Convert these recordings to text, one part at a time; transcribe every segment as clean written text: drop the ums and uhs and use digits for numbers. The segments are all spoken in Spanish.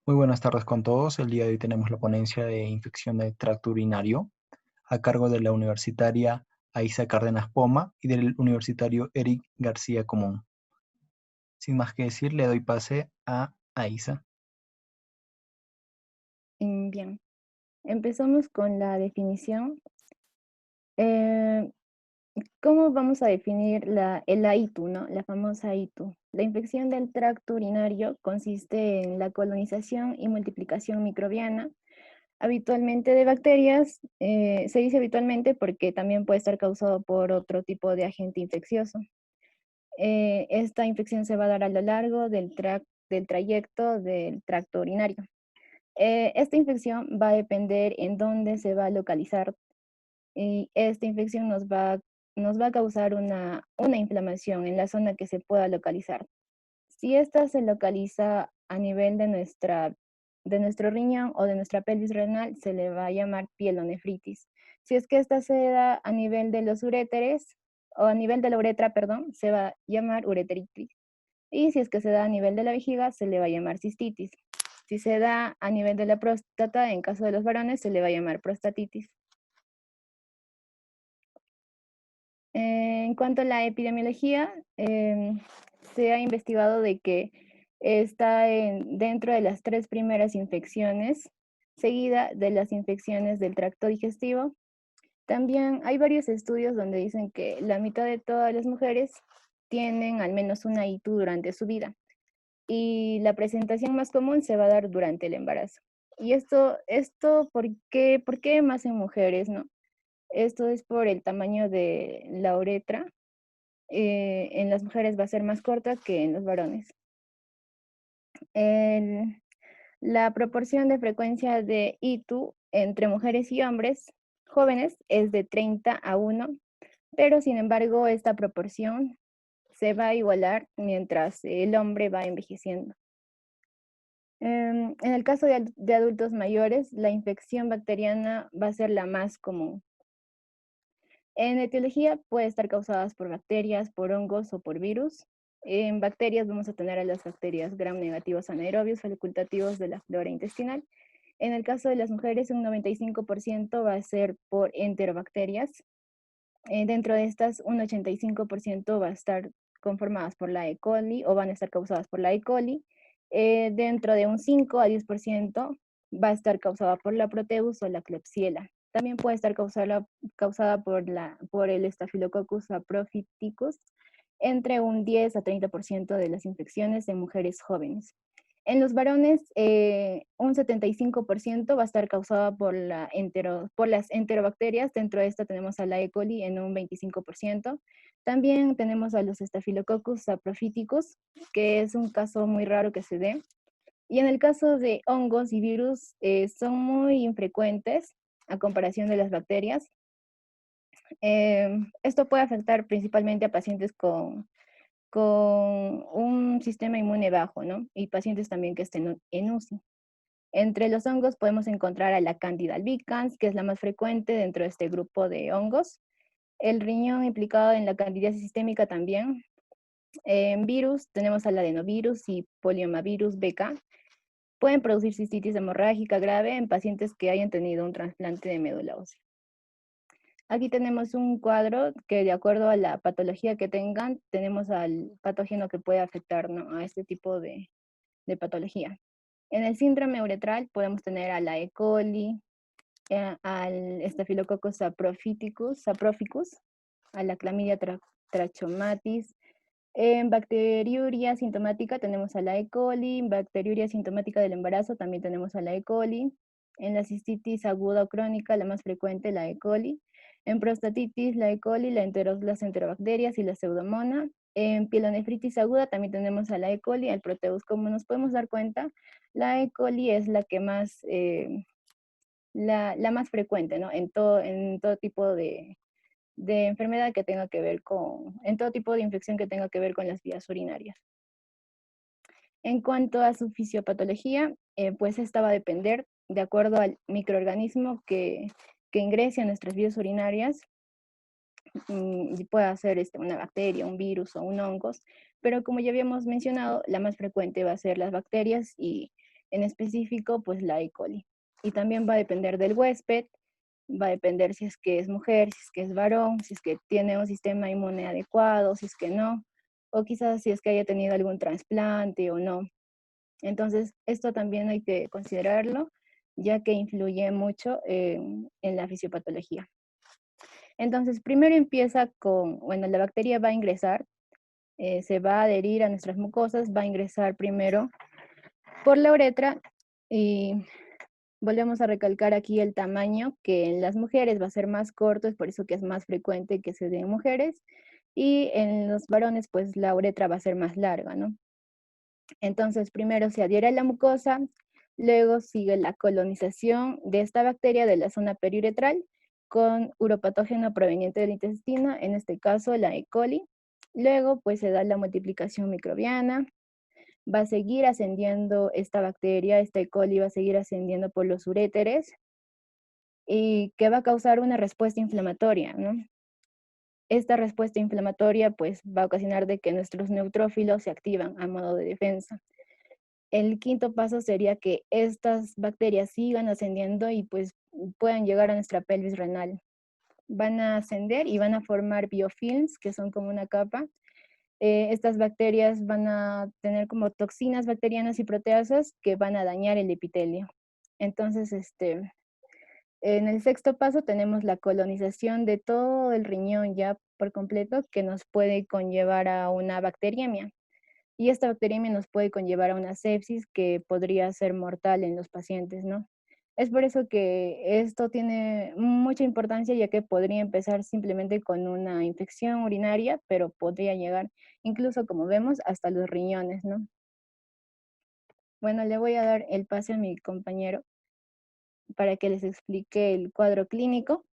Muy buenas tardes con todos. El día de hoy tenemos la ponencia de infección de tracto urinario a cargo de la universitaria Aiza Cárdenas Poma y del universitario Eric García Común. Sin más que decir, le doy pase a Aiza. Bien, empezamos con la definición. Eh, ¿Cómo vamos a definir el AITU, ¿no? La famosa AITU. La infección del tracto urinario consiste en la colonización y multiplicación microbiana, habitualmente de bacterias. Se dice habitualmente porque también puede estar causado por otro tipo de agente infeccioso. Esta infección se va a dar a lo largo del trayecto del tracto urinario. Esta infección va a depender en dónde se va a localizar, y esta infección nos va a causar una inflamación en la zona que se pueda localizar. Si esta se localiza a nivel de nuestro riñón o de nuestra pelvis renal, se le va a llamar pielonefritis. Si es que esta se da a nivel de los uréteres o a nivel de la uretra, perdón, se va a llamar ureteritis. Y si es que se da a nivel de la vejiga, se le va a llamar cistitis. Si se da a nivel de la próstata, en caso de los varones, se le va a llamar prostatitis. En cuanto a la epidemiología, se ha investigado de que está dentro de las 3 primeras infecciones, seguida de las infecciones del tracto digestivo. También hay varios estudios donde dicen que la mitad de todas las mujeres tienen al menos una ITU durante su vida, y la presentación más común se va a dar durante el embarazo. Y esto ¿por qué más en mujeres, no? Esto es por el tamaño de la uretra. En las mujeres va a ser más corta que en los varones. El- la proporción de frecuencia de ITU entre mujeres y hombres jóvenes es de 30-1, pero sin embargo esta proporción se va a igualar mientras el hombre va envejeciendo. En el caso de adultos mayores, la infección bacteriana va a ser la más común. En etiología puede estar causadas por bacterias, por hongos o por virus. En bacterias vamos a tener a las bacterias gram negativos anaerobios facultativos de la flora intestinal. En el caso de las mujeres, un 95% va a ser por enterobacterias. Dentro de estas, un 85% va a estar conformadas por la E. coli o van a estar causadas por la E. coli. Dentro de un 5 a 10% va a estar causada por la Proteus o la Klebsiella. También puede estar causada por el Staphylococcus saprophyticus, entre un 10 a 30% de las infecciones en mujeres jóvenes. En los varones, un 75% va a estar causada por las enterobacterias. Dentro de esta tenemos a la E. coli en un 25%. También tenemos a los Staphylococcus saprophyticus, que es un caso muy raro que se dé. Y en el caso de hongos y virus, son muy infrecuentes a comparación de las bacterias. Esto puede afectar principalmente a pacientes con un sistema inmune bajo, ¿no? Y pacientes también que estén en UCI. Entre los hongos podemos encontrar a la Candida albicans, que es la más frecuente dentro de este grupo de hongos. El riñón implicado en la candidiasis sistémica también. En virus tenemos al adenovirus y poliomavirus BK. Pueden producir cistitis hemorrágica grave en pacientes que hayan tenido un trasplante de médula ósea. Aquí tenemos un cuadro que, de acuerdo a la patología que tengan, tenemos al patógeno que puede afectar, ¿no?, a este tipo de patología. En el síndrome uretral podemos tener a la E. coli, al Staphylococcus saprophyticus, a la clamidia trachomatis. En bacteriuria sintomática tenemos a la E. coli, en bacteriuria sintomática del embarazo también tenemos a la E. coli. En la cistitis aguda o crónica, la más frecuente, la E. coli. En prostatitis, la E. coli, las enterobacterias y la pseudomonas. En pielonefritis aguda también tenemos a la E. coli, al Proteus. Como nos podemos dar cuenta, la E. coli es la que más, la más frecuente, ¿no? En todo tipo de enfermedad que tenga que ver en todo tipo de infección que tenga que ver con las vías urinarias. En cuanto a su fisiopatología, pues esta va a depender de acuerdo al microorganismo que ingrese a nuestras vías urinarias. Y puede ser una bacteria, un virus o un hongos, pero como ya habíamos mencionado, la más frecuente va a ser las bacterias, y en específico, pues la E. coli. Y también va a depender del huésped, va a depender si es que es mujer, si es que es varón, si es que tiene un sistema inmune adecuado, si es que no, o quizás si es que haya tenido algún trasplante o no. Entonces, esto también hay que considerarlo, ya que influye mucho en la fisiopatología. Entonces, primero empieza con, bueno, la bacteria va a ingresar, se va a adherir a nuestras mucosas, va a ingresar primero por la uretra y volvemos a recalcar aquí el tamaño, que en las mujeres va a ser más corto, es por eso que es más frecuente que se dé en mujeres, y en los varones, pues la uretra va a ser más larga, ¿no? Entonces, primero se adhiere a la mucosa, luego sigue la colonización de esta bacteria de la zona periuretral con uropatógeno proveniente del intestino, en este caso la E. coli. Luego, pues se da la multiplicación microbiana, va a seguir ascendiendo esta bacteria, esta E. coli va a seguir ascendiendo por los uréteres y que va a causar una respuesta inflamatoria, ¿no? Esta respuesta inflamatoria pues va a ocasionar de que nuestros neutrófilos se activan a modo de defensa. El quinto paso sería que estas bacterias sigan ascendiendo y pues puedan llegar a nuestra pelvis renal. Van a ascender y van a formar biofilms, que son como una capa. Estas bacterias van a tener como toxinas bacterianas y proteasas que van a dañar el epitelio. Entonces, en el sexto paso tenemos la colonización de todo el riñón ya por completo, que nos puede conllevar a una bacteriemia. Y esta bacteriemia nos puede conllevar a una sepsis que podría ser mortal en los pacientes, ¿no? Es por eso que esto tiene mucha importancia, ya que podría empezar simplemente con una infección urinaria, pero podría llegar incluso, como vemos, hasta los riñones, ¿no? Bueno, le voy a dar el pase a mi compañero para que les explique el cuadro clínico.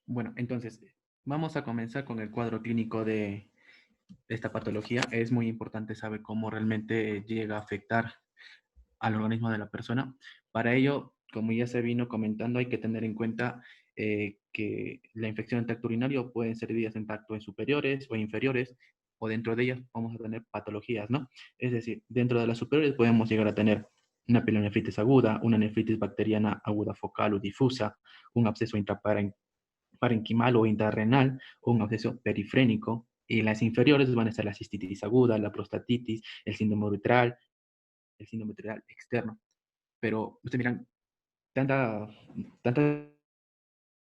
Bueno, entonces, vamos a comenzar con el cuadro clínico de esta patología. Es muy importante saber cómo realmente llega a afectar al organismo de la persona. Para ello, como ya se vino comentando, hay que tener en cuenta que la infección del tracto urinario pueden ser divididas en tractos superiores o inferiores, o dentro de ellas vamos a tener patologías, ¿no? Es decir, dentro de las superiores podemos llegar a tener una pielonefritis aguda, una nefritis bacteriana aguda focal o difusa, un absceso intraparenquimal o intrarrenal, o un absceso perifrénico. Y las inferiores van a estar la cistitis aguda, la prostatitis, el síndrome uretral, el síndrome uretral externo. Pero ustedes miran, tantas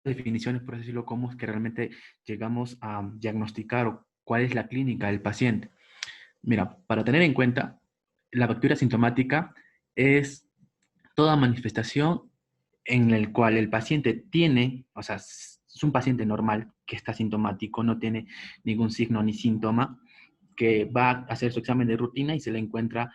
definiciones, por decirlo, cómo es que realmente llegamos a diagnosticar o cuál es la clínica del paciente. Mira, para tener en cuenta, la bacteria sintomática es toda manifestación en el cual el paciente tiene, o sea, es un paciente normal que está sintomático, no tiene ningún signo ni síntoma, que va a hacer su examen de rutina y se le encuentra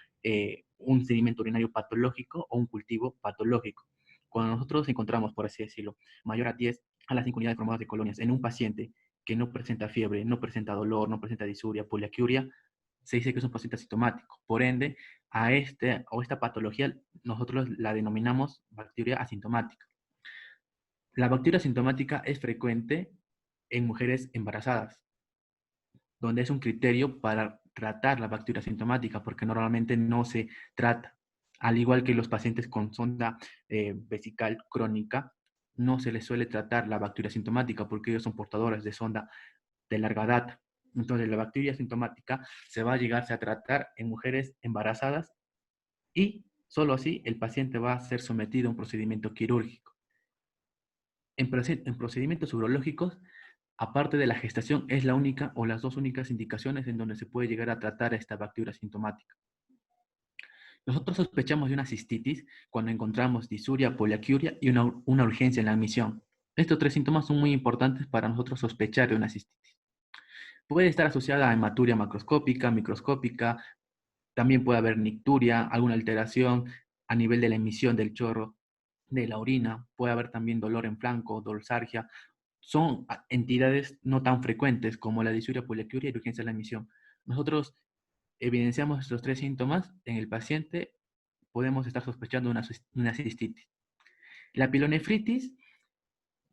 un sedimento urinario patológico o un cultivo patológico. Cuando nosotros encontramos, por así decirlo, mayor a 10 a las 5 unidades formadas de colonias en un paciente que no presenta fiebre, no presenta dolor, no presenta disuria, poliaquiuria, se dice que es un paciente asintomático. Por ende, a esta patología nosotros la denominamos bacteria asintomática. La bacteria asintomática es frecuente en mujeres embarazadas, donde es un criterio para tratar la bacteria asintomática, porque normalmente no se trata. Al igual que los pacientes con sonda vesical crónica, no se les suele tratar la bacteria asintomática porque ellos son portadores de sonda de larga data. Entonces, la bacteria asintomática se va a llegarse a tratar en mujeres embarazadas y solo así el paciente va a ser sometido a un procedimiento quirúrgico. En procedimientos urológicos, aparte de la gestación, es la única o las dos únicas indicaciones en donde se puede llegar a tratar esta bacteria asintomática. Nosotros sospechamos de una cistitis cuando encontramos disuria, poliaquiuria y una urgencia en la admisión. Estos tres síntomas son muy importantes para nosotros sospechar de una cistitis. Puede estar asociada a hematuria macroscópica, microscópica, también puede haber nicturia, alguna alteración a nivel de la emisión del chorro de la orina, puede haber también dolor en flanco, dolsalgia. Son entidades no tan frecuentes como la disuria, poliaquiuria y urgencia de la emisión. Nosotros evidenciamos estos tres síntomas en el paciente, podemos estar sospechando una cistitis. La pilonefritis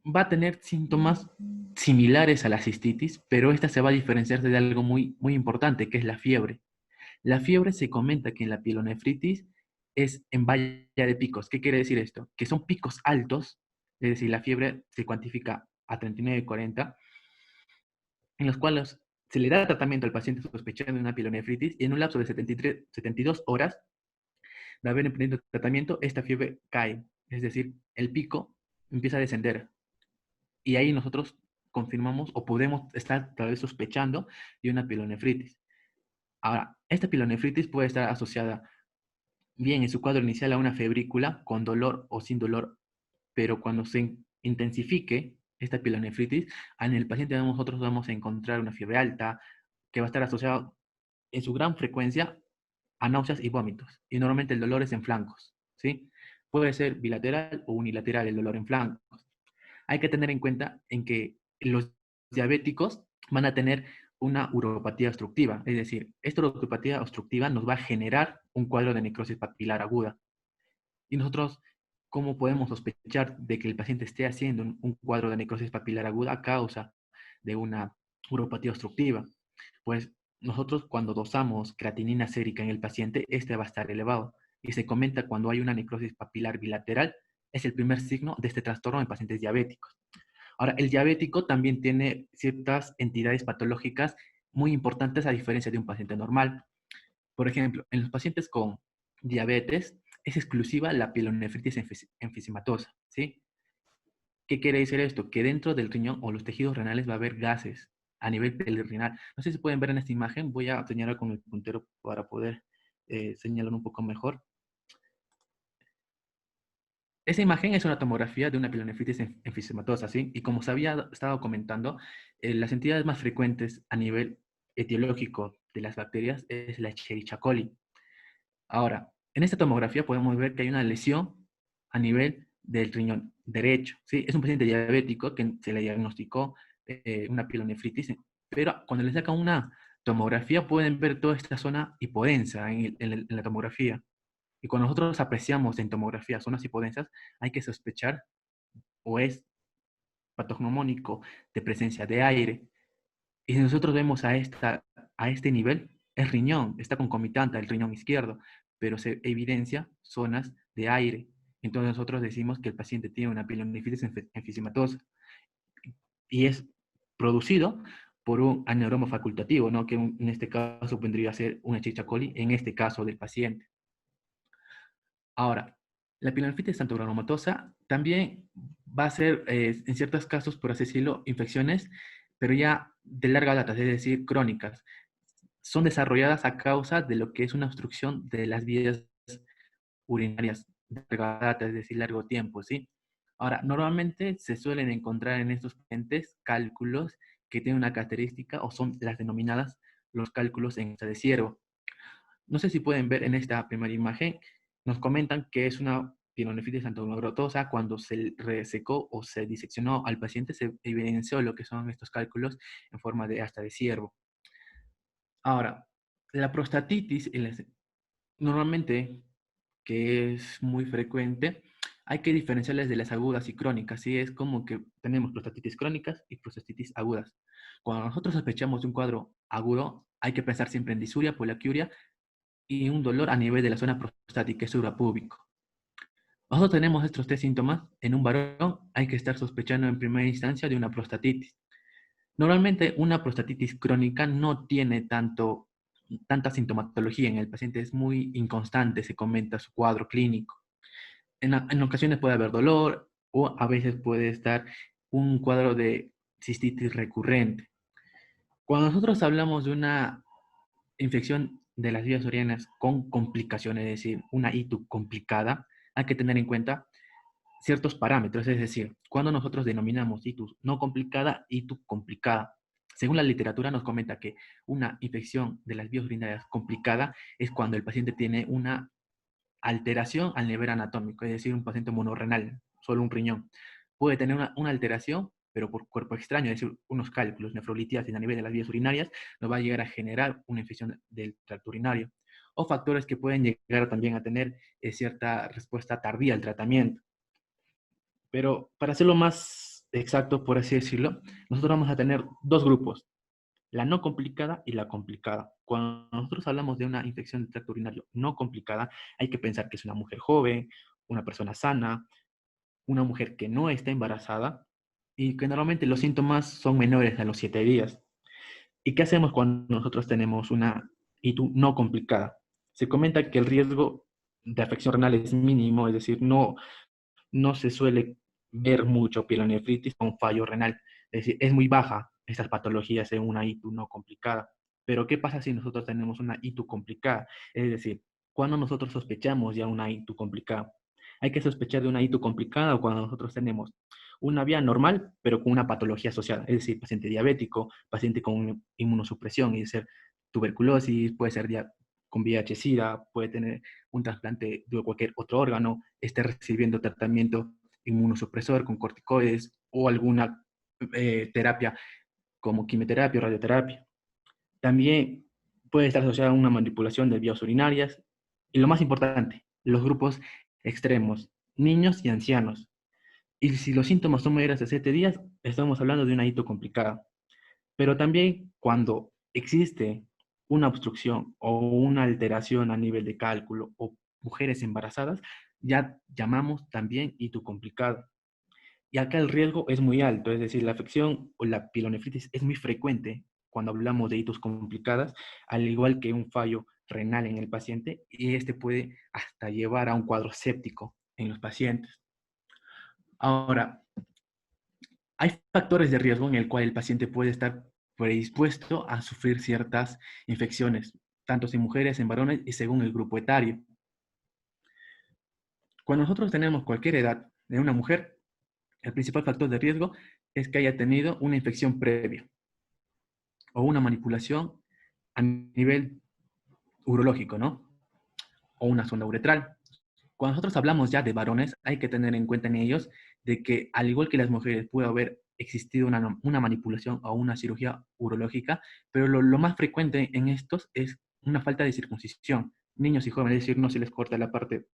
va a tener síntomas similares a la cistitis, pero esta se va a diferenciar de algo muy, muy importante, que es la fiebre. La fiebre se comenta que en la pielonefritis es en valla de picos. ¿Qué quiere decir esto? Que son picos altos, es decir, la fiebre se cuantifica a 39,40, en los cuales se le da tratamiento al paciente sospechando de una pielonefritis y en un lapso de 72 horas de haber emprendido tratamiento, esta fiebre cae. Es decir, el pico empieza a descender. Y ahí nosotros confirmamos o podemos estar tal vez sospechando de una pielonefritis. Ahora, esta pielonefritis puede estar asociada bien en su cuadro inicial a una febrícula con dolor o sin dolor, pero cuando se intensifique esta pielonefritis, en el paciente nosotros vamos a encontrar una fiebre alta que va a estar asociada en su gran frecuencia a náuseas y vómitos. Y normalmente el dolor es en flancos, ¿sí? Puede ser bilateral o unilateral el dolor en flancos. Hay que tener en cuenta en que los diabéticos van a tener una uropatía obstructiva, es decir, esta uropatía obstructiva nos va a generar un cuadro de necrosis papilar aguda. Y nosotros, ¿cómo podemos sospechar de que el paciente esté haciendo un cuadro de necrosis papilar aguda a causa de una uropatía obstructiva? Pues nosotros cuando dosamos creatinina sérica en el paciente, este va a estar elevado. Y se comenta cuando hay una necrosis papilar bilateral, es el primer signo de este trastorno en pacientes diabéticos. Ahora, el diabético también tiene ciertas entidades patológicas muy importantes a diferencia de un paciente normal. Por ejemplo, en los pacientes con diabetes es exclusiva la pielonefritis enfisematosa, ¿sí? ¿Qué quiere decir esto? Que dentro del riñón o los tejidos renales va a haber gases a nivel perirenal. No sé si pueden ver en esta imagen, voy a señalar con el puntero para poder señalar un poco mejor. Esa imagen es una tomografía de una pielonefritis enfisematosa, ¿sí? Y como se había estado comentando, las entidades más frecuentes a nivel etiológico de las bacterias es la Escherichia coli. Ahora, en esta tomografía podemos ver que hay una lesión a nivel del riñón derecho, ¿sí? Es un paciente diabético que se le diagnosticó una pielonefritis, pero cuando le sacan una tomografía pueden ver toda esta zona hipodensa en la tomografía. Y cuando nosotros apreciamos en tomografía zonas hipodensas, hay que sospechar o es patognomónico de presencia de aire. Y si nosotros vemos a este nivel, el riñón está concomitante al riñón izquierdo, pero se evidencia zonas de aire. Entonces nosotros decimos que el paciente tiene una pielonefritis enfisematosa y es producido por un anaeroma facultativo, ¿no? Que en este caso vendría a ser una Escherichia coli, en este caso del paciente. Ahora, la pielonefritis xanthogranulomatosa también va a ser, en ciertos casos, por así decirlo, infecciones, pero ya de larga data, es decir, crónicas. Son desarrolladas a causa de lo que es una obstrucción de las vías urinarias de larga data, es decir, largo tiempo, ¿sí? Ahora, normalmente se suelen encontrar en estos pacientes cálculos que tienen una característica o son las denominadas los cálculos en hoja de ciervo. No sé si pueden ver en esta primera imagen, nos comentan que es una pielonefritis xanthogranulomatosa. Cuando se resecó o se diseccionó al paciente, se evidenció lo que son estos cálculos en forma de asta de ciervo. Ahora, la prostatitis, normalmente, que es muy frecuente, hay que diferenciarlas de las agudas y crónicas. ¿Sí? Es como que tenemos prostatitis crónicas y prostatitis agudas. Cuando nosotros sospechamos de un cuadro agudo, hay que pensar siempre en disuria, poliaquiuria y un dolor a nivel de la zona prostática, es suprapúbico. Nosotros tenemos estos tres síntomas. En un varón hay que estar sospechando en primera instancia de una prostatitis. Normalmente una prostatitis crónica no tiene tanta sintomatología en el paciente, es muy inconstante, se comenta su cuadro clínico. En ocasiones puede haber dolor o a veces puede estar un cuadro de cistitis recurrente. Cuando nosotros hablamos de una infección de las vías urinarias con complicaciones, es decir, una ITU complicada, hay que tener en cuenta ciertos parámetros, es decir, cuando nosotros denominamos ITU no complicada, ITU complicada. Según la literatura nos comenta que una infección de las vías urinarias complicada es cuando el paciente tiene una alteración al nivel anatómico, es decir, un paciente monorrenal, solo un riñón. Puede tener una alteración, pero por cuerpo extraño, es decir, unos cálculos, nefrolitíasis a nivel de las vías urinarias, nos va a llegar a generar una infección del tracto urinario. O factores que pueden llegar también a tener cierta respuesta tardía al tratamiento. Pero para hacerlo más exacto, por así decirlo, nosotros vamos a tener dos grupos. la no complicada y la complicada. Cuando nosotros hablamos de una infección del tracto urinario no complicada, hay que pensar que es una mujer joven, una persona sana, una mujer que no está embarazada y que normalmente los síntomas son menores a los 7 días. ¿Y qué hacemos cuando nosotros tenemos una ITU no complicada? Se comenta que el riesgo de afección renal es mínimo, es decir, no se suele ver mucho pielonefritis con fallo renal. Es decir, es muy baja estas patologías en una ITU no complicada. Pero ¿qué pasa si nosotros tenemos una ITU complicada? Es decir, cuando nosotros sospechamos ya una ITU complicada. Hay que sospechar de una ITU complicada o cuando nosotros tenemos una vía normal, pero con una patología asociada. Es decir, paciente diabético, paciente con inmunosupresión, y ser tuberculosis, puede ser con VIH-Sida, puede tener un trasplante de cualquier otro órgano, esté recibiendo tratamiento inmunosupresor con corticoides o alguna terapia como quimioterapia o radioterapia. También puede estar asociada a una manipulación de vías urinarias. Y lo más importante, los grupos extremos, niños y ancianos. Y si los síntomas son mayores de 7 días, estamos hablando de una hito complicada. Pero también cuando existe una obstrucción o una alteración a nivel de cálculo o mujeres embarazadas, ya llamamos también hito complicado. Y acá el riesgo es muy alto, es decir, la afección o la pielonefritis es muy frecuente cuando hablamos de hitos complicadas, al igual que un fallo renal en el paciente, y este puede hasta llevar a un cuadro séptico en los pacientes. Ahora, hay factores de riesgo en el cual el paciente puede estar predispuesto a sufrir ciertas infecciones, tanto en mujeres, en varones y según el grupo etario. Cuando nosotros tenemos cualquier edad de una mujer, el principal factor de riesgo es que haya tenido una infección previa o una manipulación a nivel urológico, ¿no? O una sonda uretral. Cuando nosotros hablamos ya de varones, hay que tener en cuenta en ellos de que, al igual que las mujeres, puede haber existido una manipulación o una cirugía urológica, pero lo más frecuente en estos es una falta de circuncisión. Niños y jóvenes, es decir, no se les corta la parte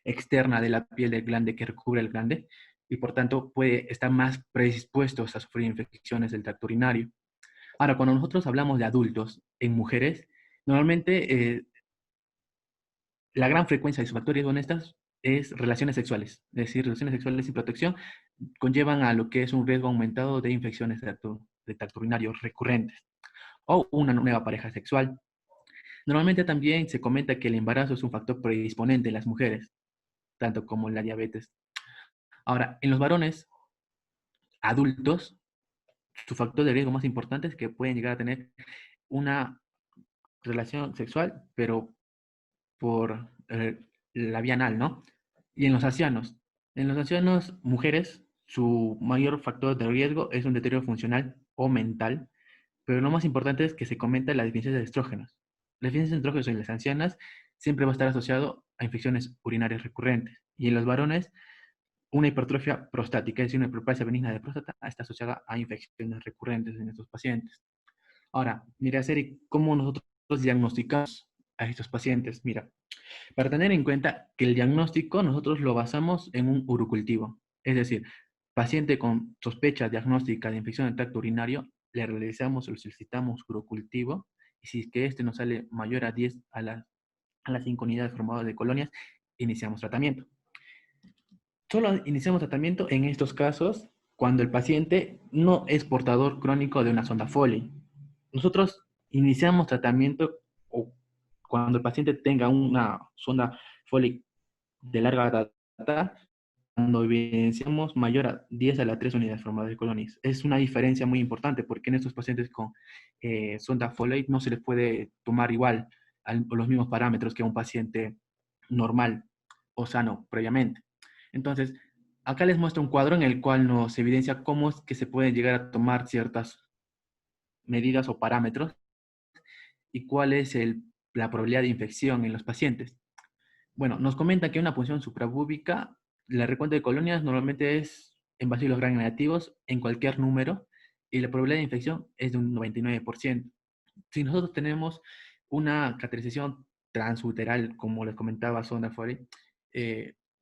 externa de la piel del glande que recubre el glande y por tanto puede estar más predispuestos a sufrir infecciones del tracto urinario. Ahora, cuando nosotros hablamos de adultos en mujeres, normalmente la gran frecuencia de sus factores honestas es relaciones sexuales. Es decir, relaciones sexuales sin protección conllevan a lo que es un riesgo aumentado de infecciones de tracto urinario recurrentes o una nueva pareja sexual. Normalmente también se comenta que el embarazo es un factor predisponente en las mujeres, tanto como la diabetes. Ahora, en los varones adultos, su factor de riesgo más importante es que pueden llegar a tener una relación sexual, pero por la vía anal, ¿no? Y en los ancianos mujeres, su mayor factor de riesgo es un deterioro funcional o mental, pero lo más importante es que se comenta la deficiencia de estrógenos. La deficiencia de estrógenos en las ancianas siempre va a estar asociado a infecciones urinarias recurrentes. Y en los varones, una hipertrofia prostática, es decir, una hiperplasia benigna de próstata, está asociada a infecciones recurrentes en estos pacientes. Ahora, mira, Seri, ¿cómo nosotros diagnosticamos a estos pacientes? Mira, para tener en cuenta que el diagnóstico nosotros lo basamos en un urocultivo. Es decir, paciente con sospecha diagnóstica de infección del tracto urinario, le realizamos o le solicitamos urocultivo y si es que este nos sale mayor a 10 a las 5 unidades formadas de colonias, iniciamos tratamiento. Solo iniciamos tratamiento en estos casos cuando el paciente no es portador crónico de una sonda Foley. Nosotros iniciamos tratamiento o cuando el paciente tenga una sonda Foley de larga data, cuando evidenciamos mayor a 10 a la 3 unidades formadas de colonias. Es una diferencia muy importante porque en estos pacientes con sonda Foley no se les puede tomar igual los mismos parámetros que a un paciente normal o sano previamente. Entonces, acá les muestro un cuadro en el cual nos evidencia cómo es que se pueden llegar a tomar ciertas medidas o parámetros y cuál es la probabilidad de infección en los pacientes. Bueno, nos comenta que una punción suprabúbica, la recuento de colonias normalmente es en bacilos gram negativos en cualquier número y la probabilidad de infección es de un 99%. Si nosotros tenemos una cateterización transuteral, como les comentaba Sonda Foley,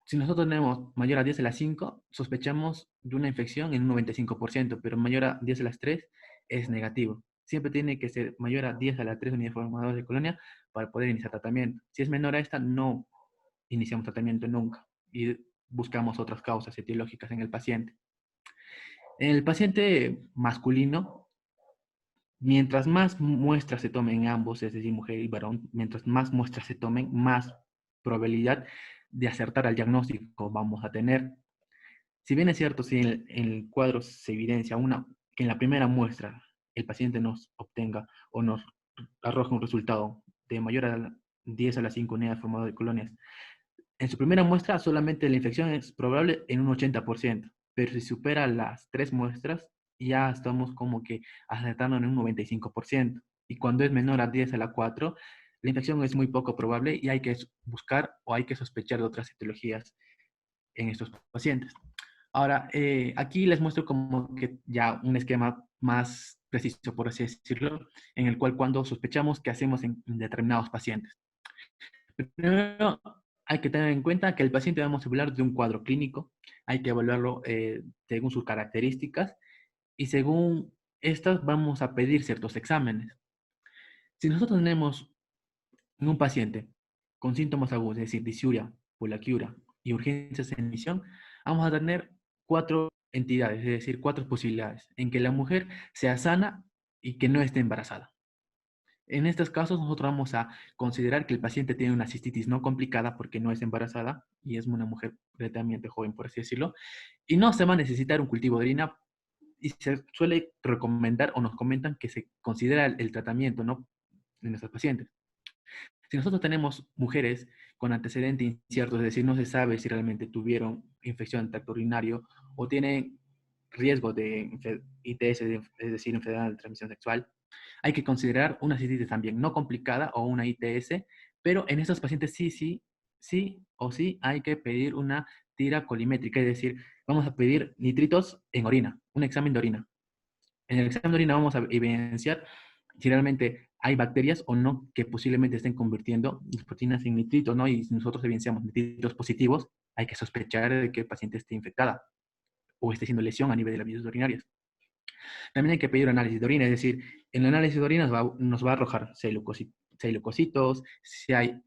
si nosotros tenemos mayor a 10 a las 5, sospechamos de una infección en un 95%, pero mayor a 10 a las 3 es negativo. siempre tiene que ser mayor a 10 a la 3 unidades formadoras de colonia para poder iniciar tratamiento. Si es menor a esta, no iniciamos tratamiento nunca y buscamos otras causas etiológicas en el paciente. En el paciente masculino, mientras más muestras se tomen en ambos, es decir, mujer y varón, mientras más muestras se tomen, más probabilidad de acertar al diagnóstico vamos a tener. Si bien es cierto, si en el cuadro se evidencia que en la primera muestra el paciente nos obtenga o nos arroja un resultado de mayor a 10 a las 5 unidades formadoras de colonias, en su primera muestra solamente la infección es probable en un 80%, pero si supera las 3 muestras, ya estamos como que acertando en un 95%. Y cuando es menor a 10 a la 4, la infección es muy poco probable y hay que buscar o hay que sospechar de otras etiologías en estos pacientes. Ahora, aquí les muestro como que ya un esquema más preciso, por así decirlo, en el cual cuando sospechamos qué hacemos en determinados pacientes. Primero, hay que tener en cuenta que el paciente vamos a hablar de un cuadro clínico, hay que evaluarlo según sus características y según estas vamos a pedir ciertos exámenes. Si nosotros tenemos un paciente con síntomas agudos, es decir, disuria, poliaquiuria y urgencias en emisión, vamos a tener 4 entidades, es decir, 4 posibilidades en que la mujer sea sana y que no esté embarazada. En estos casos, nosotros vamos a considerar que el paciente tiene una cistitis no complicada porque no es embarazada y es una mujer relativamente joven, por así decirlo, y no se va a necesitar un cultivo de orina y se suele recomendar o nos comentan que se considera el tratamiento, ¿no?, en nuestros pacientes. Si nosotros tenemos mujeres con antecedente incierto, es decir, no se sabe si realmente tuvieron infección del tracto urinario o tienen riesgo de ITS, es decir, enfermedad de transmisión sexual, hay que considerar una cistitis también no complicada o una ITS, pero en estos pacientes sí o sí hay que pedir una tira colimétrica, es decir, vamos a pedir nitritos en orina, un examen de orina. En el examen de orina vamos a evidenciar si realmente hay bacterias o no que posiblemente estén convirtiendo las proteínas en nitritos, ¿no? Y si nosotros evidenciamos nitritos positivos, hay que sospechar de que el paciente esté infectada o esté haciendo lesión a nivel de las vías urinarias. También hay que pedir un análisis de orina, es decir, en el análisis de orina nos va a arrojar si hay leucocitos, si hay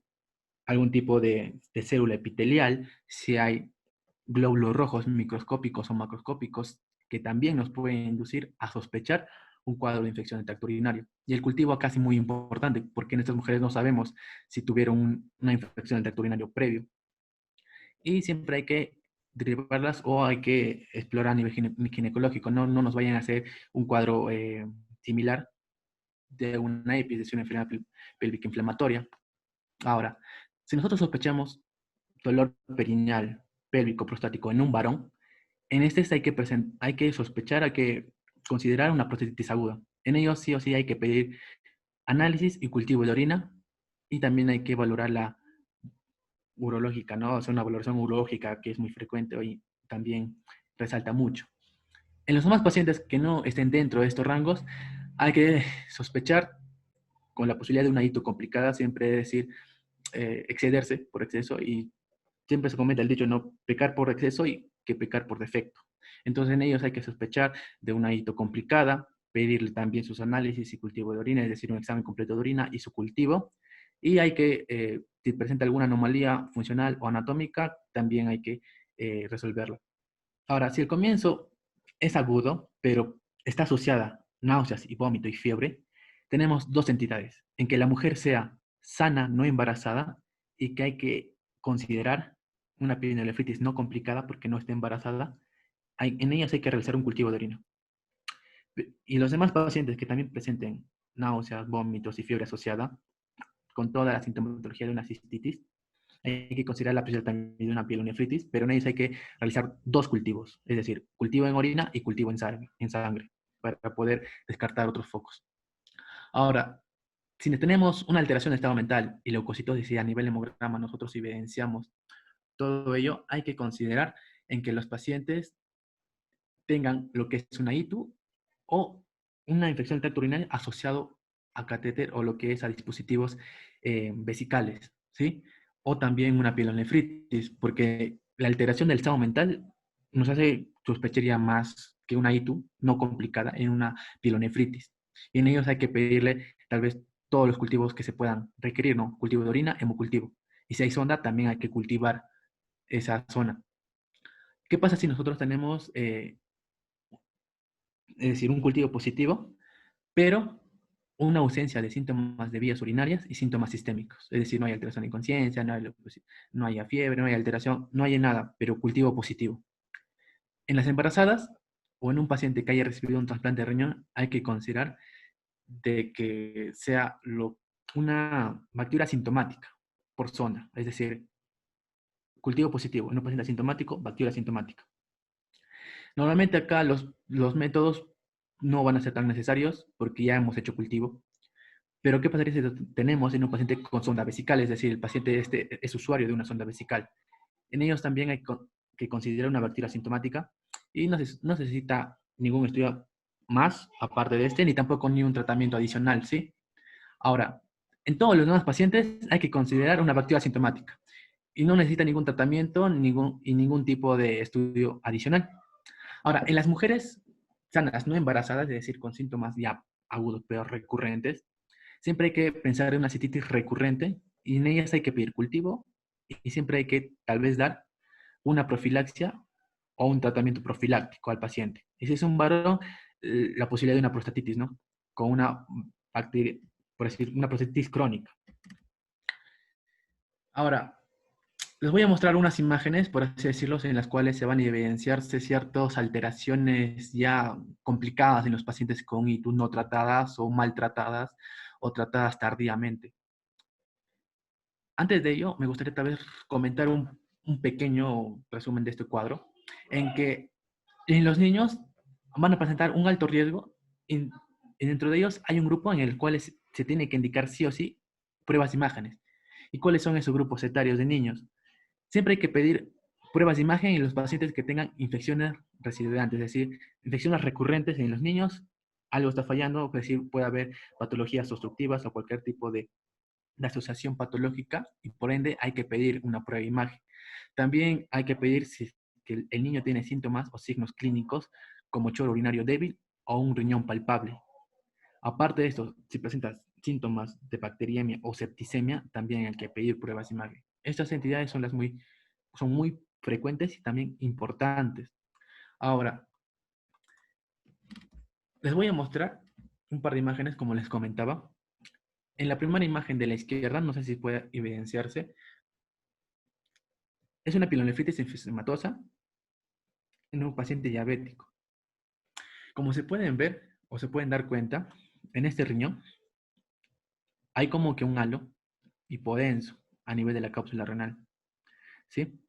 algún tipo de célula epitelial, si hay glóbulos rojos microscópicos o macroscópicos, que también nos pueden inducir a sospechar un cuadro de infección del tracto urinario. Y el cultivo acá es muy importante, porque en estas mujeres no sabemos si tuvieron una infección del tracto urinario previo. Y siempre hay que derivarlas o hay que explorar a nivel ginecológico. No nos vayan a hacer un cuadro similar de una EPI, es decir, una enfermedad pélvica inflamatoria. Ahora, si nosotros sospechamos dolor perineal, pélvico, prostático en un varón, en este hay que sospechar, hay que considerar una prostatitis aguda. En ellos sí o sí hay que pedir análisis y cultivo de orina y también hay que valorar la urológica, ¿no? O sea, una valoración urológica que es muy frecuente hoy también resalta mucho. En los demás pacientes que no estén dentro de estos rangos, hay que sospechar con la posibilidad de una hito complicada, siempre es decir, excederse por exceso y siempre se comenta el dicho, no pecar por exceso y que pecar por defecto. Entonces en ellos hay que sospechar de una hito complicada, pedirle también sus análisis y cultivo de orina, es decir, un examen completo de orina y su cultivo. Y hay que, si presenta alguna anomalía funcional o anatómica, también hay que resolverla. Ahora, si el comienzo es agudo, pero está asociada náuseas y vómito y fiebre, tenemos dos entidades, en que la mujer sea sana, no embarazada, y que hay que considerar una pielonefritis no complicada porque no está embarazada. En ellas hay que realizar un cultivo de orina. Y los demás pacientes que también presenten náuseas, vómitos y fiebre asociada, con toda la sintomatología de una cistitis, hay que considerar la presencia también de una pielonefritis, pero en ellos hay que realizar dos cultivos, es decir, cultivo en orina y cultivo en sangre para poder descartar otros focos. Ahora, si tenemos una alteración de estado mental y leucocitosis y a nivel hemograma nosotros evidenciamos todo ello, hay que considerar en que los pacientes tengan lo que es una ITU o una infección del tracto urinario asociado a catéter o lo que es a dispositivos vesicales, ¿sí? O también una pielonefritis, porque la alteración del estado mental nos hace sospechar ya más que una ITU no complicada en una pielonefritis. Y en ellos hay que pedirle tal vez todos los cultivos que se puedan requerir, ¿no? Cultivo de orina, hemocultivo. Y si hay sonda, también hay que cultivar esa zona. ¿Qué pasa si nosotros tenemos, es decir, un cultivo positivo, pero una ausencia de síntomas de vías urinarias y síntomas sistémicos? Es decir, no hay alteración de conciencia, no hay fiebre, no hay alteración, no hay nada, pero cultivo positivo. En las embarazadas o en un paciente que haya recibido un trasplante de riñón, hay que considerar de que sea una bacteria asintomática por zona, es decir, cultivo positivo, en un paciente asintomático, bacteria asintomática. Normalmente acá los métodos no van a ser tan necesarios porque ya hemos hecho cultivo. Pero ¿qué pasaría si tenemos en un paciente con sonda vesical? Es decir, el paciente este es usuario de una sonda vesical. En ellos también hay que considerar una bacteria asintomática y no necesita ningún estudio más aparte de este, ni tampoco ni un tratamiento adicional, ¿sí? Ahora, en todos los demás pacientes hay que considerar una bacteria asintomática y no necesita ningún tratamiento y ningún tipo de estudio adicional. Ahora, en las mujeres sanas, no embarazadas, es decir, con síntomas ya agudos pero recurrentes, siempre hay que pensar en una cistitis recurrente y en ellas hay que pedir cultivo y siempre hay que tal vez dar una profilaxia o un tratamiento profiláctico al paciente. Y si es un varón, la posibilidad de una prostatitis, ¿no? Con una bacteria, por decir, una prostatitis crónica. Ahora, les voy a mostrar unas imágenes, por así decirlo, en las cuales se van a evidenciarse ciertas alteraciones ya complicadas en los pacientes con ITU no tratadas o maltratadas o tratadas tardíamente. Antes de ello, me gustaría tal vez comentar un pequeño resumen de este cuadro, en que en los niños van a presentar un alto riesgo y dentro de ellos hay un grupo en el cual se tiene que indicar sí o sí pruebas de imágenes. ¿Y cuáles son esos grupos etarios de niños? Siempre hay que pedir pruebas de imagen en los pacientes que tengan infecciones residuantes, es decir, infecciones recurrentes en los niños, algo está fallando, es decir, puede haber patologías obstructivas o cualquier tipo de asociación patológica y por ende hay que pedir una prueba de imagen. También hay que pedir si que el niño tiene síntomas o signos clínicos como chorro urinario débil o un riñón palpable. Aparte de esto, si presentas síntomas de bacteriemia o septicemia, también hay que pedir pruebas de imagen. Estas entidades son muy frecuentes y también importantes. Ahora, les voy a mostrar un par de imágenes, como les comentaba. En la primera imagen de la izquierda, no sé si puede evidenciarse, es una pielonefritis enfisematosa en un paciente diabético. Como se pueden ver o se pueden dar cuenta, en este riñón hay como que un halo hipodenso a nivel de la cápsula renal. ¿Sí?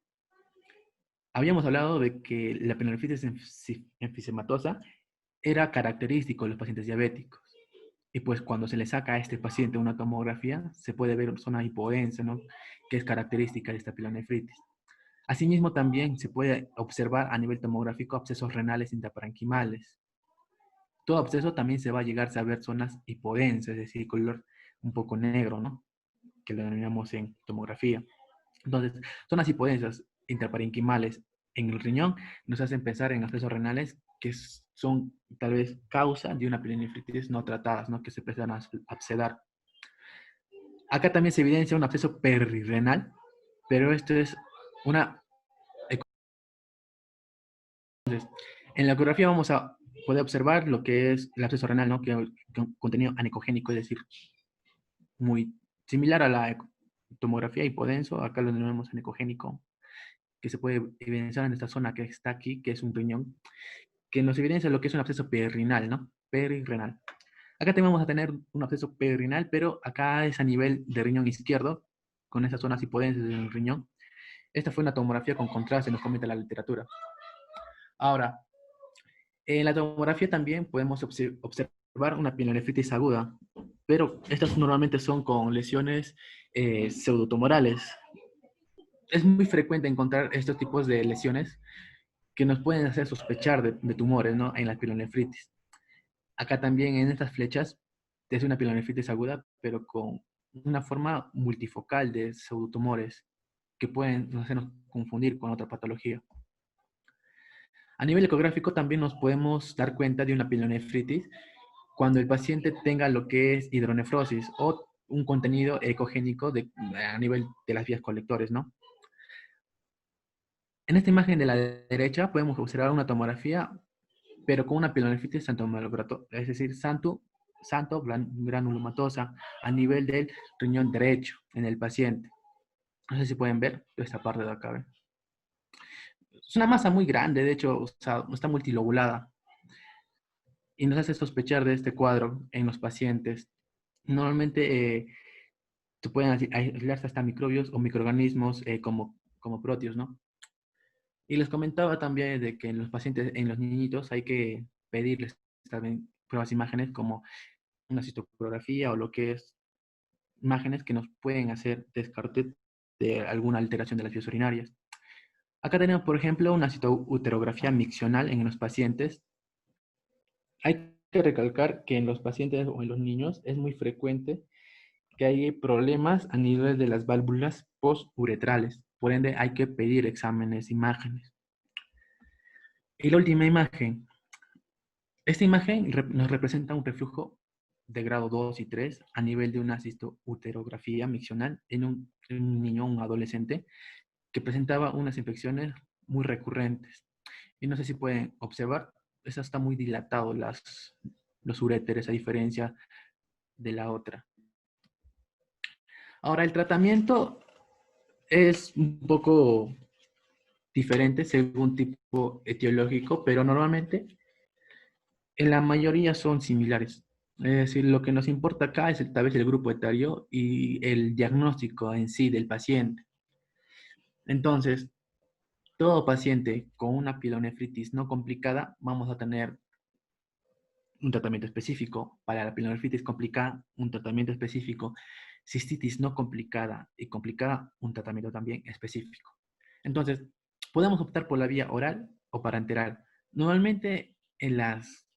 Habíamos hablado de que la pielonefritis enfisematosa era característico de los pacientes diabéticos. Y pues cuando se le saca a este paciente una tomografía, se puede ver una zona hipodensa, ¿no? Que es característica de esta pielonefritis. Asimismo, también se puede observar a nivel tomográfico abscesos renales intraparenquimales. Todo absceso también se va a llegar a ver zonas hipodensas, es decir, color un poco negro, ¿no? Que lo denominamos en tomografía. Entonces, zonas hipodensas intraparenquimales en el riñón nos hacen pensar en abscesos renales que son tal vez causa de una pielonefritis no tratadas, ¿no? Que se empiezan a abscedar. Acá también se evidencia un absceso perirrenal, pero esto es una... Entonces, en la ecografía vamos a poder observar lo que es el absceso renal, ¿no? Que un contenido anecogénico, es decir, muy similar a la tomografía hipodenso, acá lo denominamos anecogénico, que se puede evidenciar en esta zona que está aquí, que es un riñón, que nos evidencia lo que es un absceso perirrenal, ¿no? Perirrenal. Acá también vamos a tener un absceso perirrenal, pero acá es a nivel de riñón izquierdo, con esas zonas hipodensas del riñón. Esta fue una tomografía con contraste, nos comenta la literatura. Ahora, en la tomografía también podemos observar una pielonefritis aguda, pero estas normalmente son con lesiones pseudotumorales. Es muy frecuente encontrar estos tipos de lesiones que nos pueden hacer sospechar de tumores, ¿no? En la pielonefritis. Acá también en estas flechas es una pielonefritis aguda, pero con una forma multifocal de pseudotumores que pueden hacernos confundir con otra patología. A nivel ecográfico también nos podemos dar cuenta de una pielonefritis cuando el paciente tenga lo que es hidronefrosis o un contenido ecogénico a nivel de las vías colectores, ¿no? En esta imagen de la derecha podemos observar una tomografía, pero con una pielonefritis santomalogratosa, es decir, santo granulomatosa a nivel del riñón derecho en el paciente. No sé si pueden ver esta parte de acá. ¿Ven? Es una masa muy grande, de hecho, o sea, está multilobulada. Y nos hace sospechar de este cuadro en los pacientes. Normalmente se pueden aislarse hasta microbios o microorganismos como protios, ¿no? Y les comentaba también de que en los pacientes, en los niñitos, hay que pedirles también pruebas de imágenes como una citoplasmografía o lo que es imágenes que nos pueden hacer descarte de alguna alteración de las vías urinarias. Acá tenemos, por ejemplo, una citouterografía miccional en los pacientes. Hay que recalcar que en los pacientes o en los niños es muy frecuente que hay problemas a nivel de las válvulas posturetrales. Por ende, hay que pedir exámenes, imágenes. Y la última imagen. Esta imagen nos representa un reflujo de grado 2 y 3 a nivel de una cistouterografía miccional en un niño, un adolescente, que presentaba unas infecciones muy recurrentes. Y no sé si pueden observar, esa está muy dilatado los uréteres a diferencia de la otra. Ahora, el tratamiento es un poco diferente según tipo etiológico, pero normalmente en la mayoría son similares. Es decir, lo que nos importa acá es tal vez el grupo etario y el diagnóstico en sí del paciente. Entonces, todo paciente con una pielonefritis no complicada, vamos a tener un tratamiento específico. Para la pielonefritis complicada, un tratamiento específico. Cistitis no complicada y complicada, un tratamiento también específico. Entonces, podemos optar por la vía oral o parenteral. Normalmente en las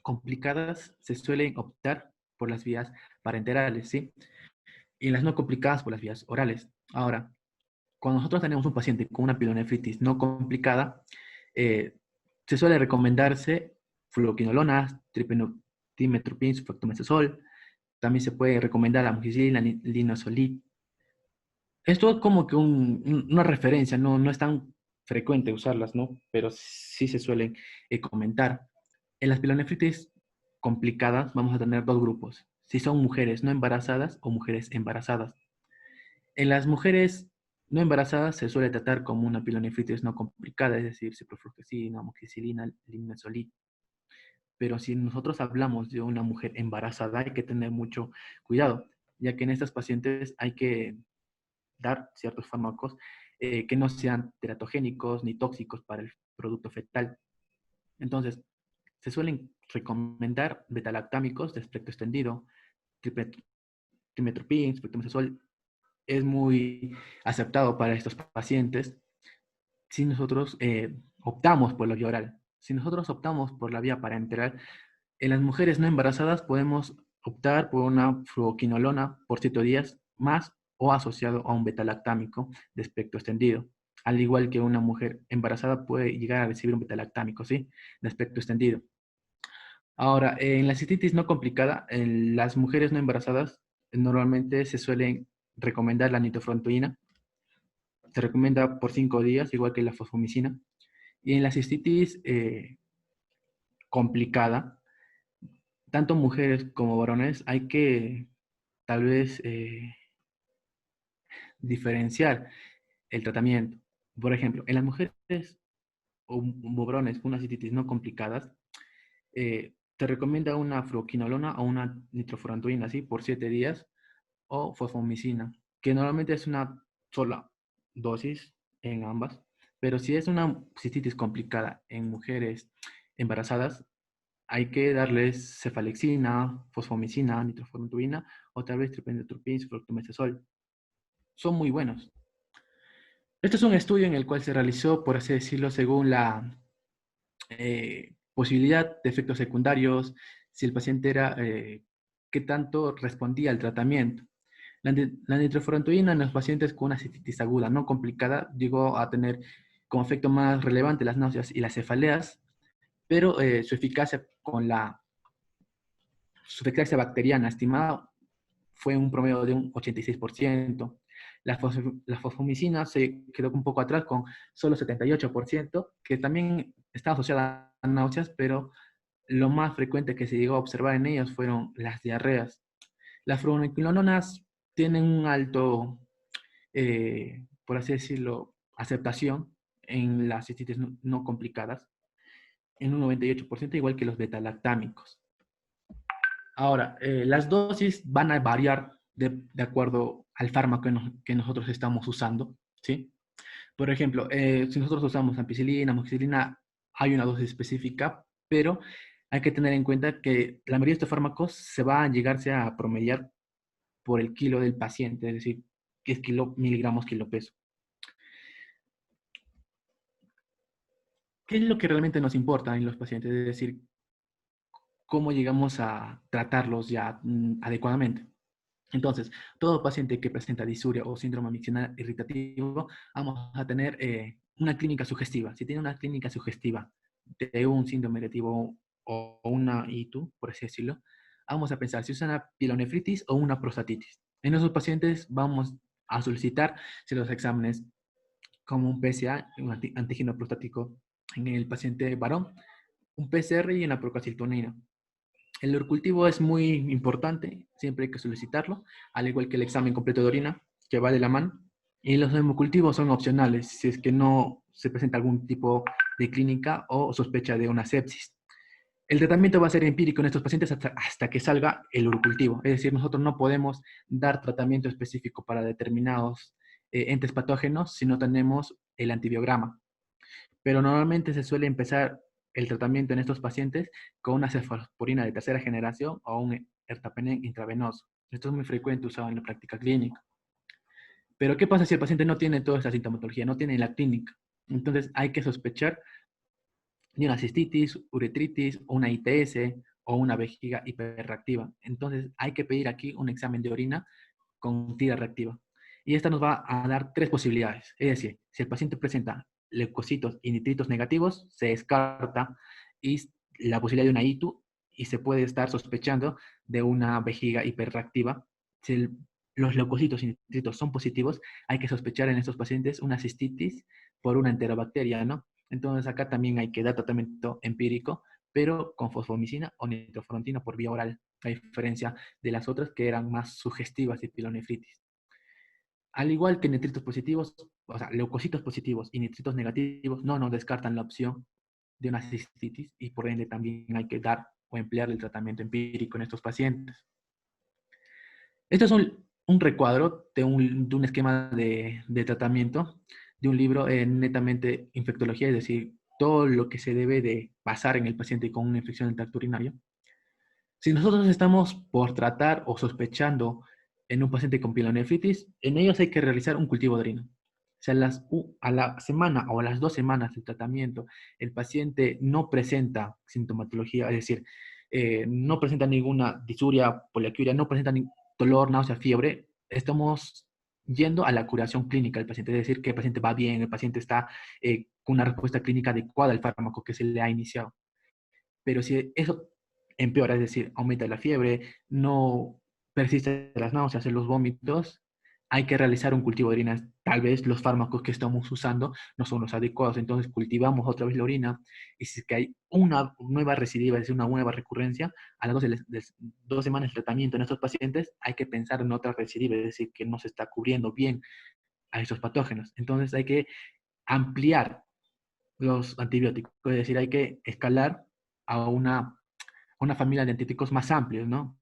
complicadas se suelen optar por las vías parenterales, ¿sí? Y en las no complicadas por las vías orales. Ahora, cuando nosotros tenemos un paciente con una pielonefritis no complicada, se suele recomendarse fluoquinolonas, trimetoprim, sulfactomecesol. También se puede recomendar amoxicilina, linezolid. Esto es como que una referencia, no es tan frecuente usarlas, ¿no? Pero sí se suelen comentar. En las pielonefritis complicadas vamos a tener dos grupos. Si son mujeres no embarazadas o mujeres embarazadas. En las mujeres no embarazadas se suele tratar como una pielonefritis no complicada, es decir, ciprofloxacina, amoxicilina, linezolid. Pero si nosotros hablamos de una mujer embarazada, hay que tener mucho cuidado, ya que en estas pacientes hay que dar ciertos fármacos que no sean teratogénicos ni tóxicos para el producto fetal. Entonces, se suelen recomendar betalactámicos de espectro extendido, trimetoprim, sulfactomecesol, es muy aceptado para estos pacientes si nosotros optamos por la vía oral. Si nosotros optamos por la vía parenteral, en las mujeres no embarazadas podemos optar por una fluoquinolona por 7 días más o asociado a un betalactámico de espectro extendido. Al igual que una mujer embarazada puede llegar a recibir un betalactámico, ¿sí? De espectro extendido. Ahora, en la cistitis no complicada, en las mujeres no embarazadas normalmente se suelen recomendar la nitrofurantoína. Se recomienda por 5 días, igual que la fosfomicina. Y en la cistitis complicada, tanto mujeres como varones, hay que tal vez diferenciar el tratamiento. Por ejemplo, en las mujeres o varones con una cistitis no complicadas, te recomienda una fluoquinolona o una nitrofurantoína, ¿sí? Por 7 días, o fosfomicina, que normalmente es una sola dosis en ambas, pero si es una cistitis complicada en mujeres embarazadas, hay que darles cefalexina, fosfomicina, nitrofurantoína o tal vez tripenditripin, sulfactomecesol. Son muy buenos. Este es un estudio en el cual se realizó, por así decirlo, según la posibilidad de efectos secundarios, si el paciente era, qué tanto respondía al tratamiento. La nitrofurantoína en los pacientes con una cistitis aguda no complicada llegó a tener como efecto más relevante las náuseas y las cefaleas, pero su eficacia con la su efectividad bacteriana estimada fue un promedio de un 86%. La fosfomicina se quedó un poco atrás con solo 78%, que también está asociada a náuseas, pero lo más frecuente que se llegó a observar en ellos fueron las diarreas. Las fluoroquinolonas tienen un alto, por así decirlo, aceptación en las cistitis no complicadas, en un 98%, igual que los betalactámicos. Ahora, las dosis van a variar de acuerdo al fármaco que nosotros estamos usando, ¿sí? Por ejemplo, si nosotros usamos ampicilina, amoxicilina, hay una dosis específica, pero hay que tener en cuenta que la mayoría de estos fármacos se va a llegarse a promediar por el kilo del paciente, es decir, que es miligramos kilo peso. ¿Qué es lo que realmente nos importa en los pacientes? Es decir, cómo llegamos a tratarlos ya adecuadamente. Entonces, todo paciente que presenta disuria o síndrome mixinal irritativo, vamos a tener una clínica sugestiva. Si tiene una clínica sugestiva de un síndrome irritativo o una ITU, por así decirlo, vamos a pensar si es una pielonefritis o una prostatitis. En esos pacientes vamos a solicitar si los exámenes como un PSA, un antígeno prostático en el paciente varón, un PCR y una procalcitonina. El urcultivo es muy importante, siempre hay que solicitarlo, al igual que el examen completo de orina, que va de la mano. Y los hemocultivos son opcionales si es que no se presenta algún tipo de clínica o sospecha de una sepsis. El tratamiento va a ser empírico en estos pacientes hasta que salga el urcultivo. Es decir, nosotros no podemos dar tratamiento específico para determinados entes patógenos si no tenemos el antibiograma. Pero normalmente se suele empezar el tratamiento en estos pacientes con una cefalosporina de tercera generación o un ertapenem intravenoso. Esto es muy frecuente usado en la práctica clínica. Pero ¿qué pasa si el paciente no tiene toda esta sintomatología, no tiene la clínica? Entonces hay que sospechar de una cistitis, uretritis, o una ITS o una vejiga hiperreactiva. Entonces hay que pedir aquí un examen de orina con tira reactiva. Y esta nos va a dar tres posibilidades. Es decir, si el paciente presenta leucocitos y nitritos negativos, se descarta y la posibilidad de una ITU y se puede estar sospechando de una vejiga hiperreactiva. Si los leucocitos y nitritos son positivos, hay que sospechar en estos pacientes una cistitis por una enterobacteria, ¿no? Entonces acá también hay que dar tratamiento empírico, pero con fosfomicina o nitrofurantoína por vía oral, a diferencia de las otras que eran más sugestivas de pielonefritis. Al igual que nitritos positivos, o sea, leucocitos positivos y nitritos negativos, no nos descartan la opción de una cistitis y por ende también hay que dar o emplear el tratamiento empírico en estos pacientes. Esto es un recuadro de un esquema de tratamiento de un libro netamente infectología, es decir, todo lo que se debe de pasar en el paciente con una infección del tracto urinario. Si nosotros estamos por tratar o sospechando en un paciente con pielonefritis, en ellos hay que realizar un cultivo de orina. Si a la semana o a las 2 semanas del tratamiento el paciente no presenta sintomatología, es decir, no presenta ninguna disuria, poliaquiuria, no presenta dolor, náusea, fiebre, estamos yendo a la curación clínica del paciente, es decir, que el paciente va bien, el paciente está con una respuesta clínica adecuada al fármaco que se le ha iniciado. Pero si eso empeora, es decir, aumenta la fiebre, no persiste las náuseas, los vómitos, hay que realizar un cultivo de orina. Tal vez los fármacos que estamos usando no son los adecuados, entonces cultivamos otra vez la orina y si es que hay una nueva recidiva, es decir, una nueva recurrencia, a las 2 semanas de tratamiento en estos pacientes hay que pensar en otra recidiva, es decir, que no se está cubriendo bien a estos patógenos. Entonces hay que ampliar los antibióticos, es decir, hay que escalar a una familia de antibióticos más amplios, ¿no?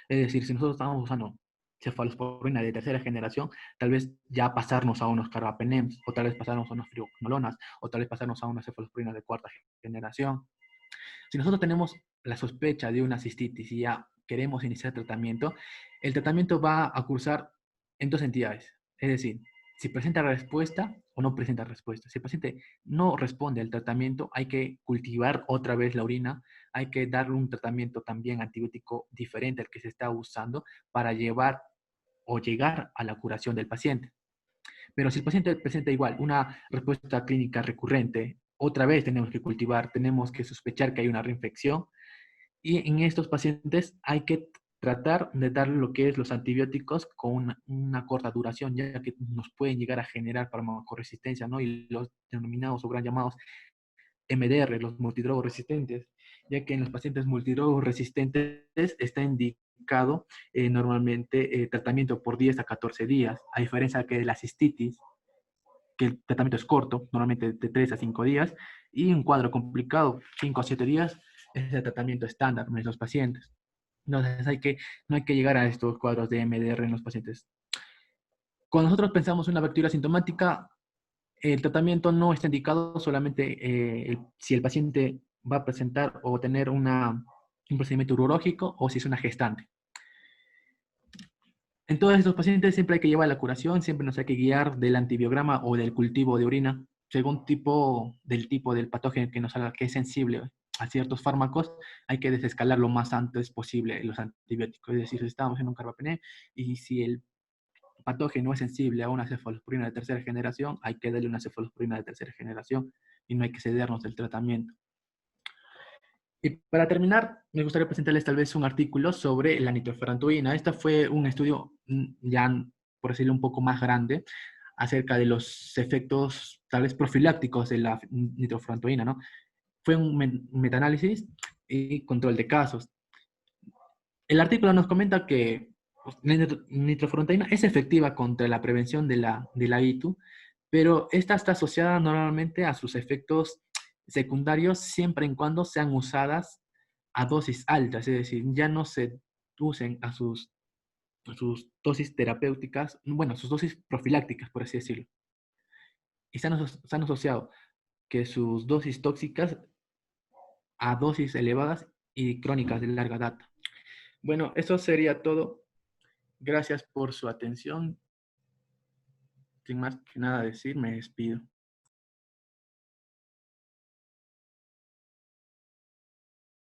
Es decir, si nosotros estamos usando cefalosporina de tercera generación, tal vez ya pasarnos a unos carbapenems, o tal vez pasarnos a unas frioquinolonas, o tal vez pasarnos a una cefalosporina de cuarta generación. Si nosotros tenemos la sospecha de una cistitis y ya queremos iniciar tratamiento, el tratamiento va a cursar en dos entidades. Es decir, si presenta respuesta o no presenta respuesta. Si el paciente no responde al tratamiento, hay que cultivar otra vez la orina, hay que darle un tratamiento también antibiótico diferente al que se está usando para llevar o llegar a la curación del paciente. Pero si el paciente presenta igual una respuesta clínica recurrente, otra vez tenemos que cultivar, tenemos que sospechar que hay una reinfección Y en estos pacientes hay que tratar de dar lo que es los antibióticos con una corta duración, ya que nos pueden llegar a generar farmacoresistencia, ¿no? Y los denominados o gran llamados MDR, los multidrogos resistentes, ya que en los pacientes multidrogos resistentes está indicado normalmente tratamiento por 10 a 14 días, a diferencia que de la cistitis, que el tratamiento es corto, normalmente de 3 a 5 días, y un cuadro complicado, 5 a 7 días, es el tratamiento estándar en los pacientes. Entonces no hay que llegar a estos cuadros de MDR en los pacientes. Cuando nosotros pensamos en una bacteria sintomática, el tratamiento no está indicado solamente si el paciente va a presentar o tener un procedimiento urológico o si es una gestante. En todos estos pacientes siempre hay que llevar la curación, siempre nos hay que guiar del antibiograma o del cultivo de orina, según del tipo del patógeno que nos salga, que es sensible a ciertos fármacos, hay que desescalar lo más antes posible los antibióticos. Es decir, si estamos en un carbapenem y si el patógeno es sensible a una cefalosporina de tercera generación, hay que darle una cefalosporina de tercera generación y no hay que cedernos del tratamiento. Y para terminar, me gustaría presentarles tal vez un artículo sobre la nitrofurantoína. Este fue un estudio ya, por decirlo, un poco más grande acerca de los efectos tal vez profilácticos de la nitrofurantoína, ¿no? Fue un metaanálisis y control de casos. El artículo nos comenta que la nitrofurantoína es efectiva contra la prevención de la ITU, pero esta está asociada normalmente a sus efectos secundarios siempre y cuando sean usadas a dosis altas, es decir, ya no se usen a sus dosis terapéuticas, bueno, sus dosis profilácticas, por así decirlo. Y se han asociado que sus dosis tóxicas a dosis elevadas y crónicas de larga data. Bueno, eso sería todo. Gracias por su atención. Sin más que nada decir, me despido.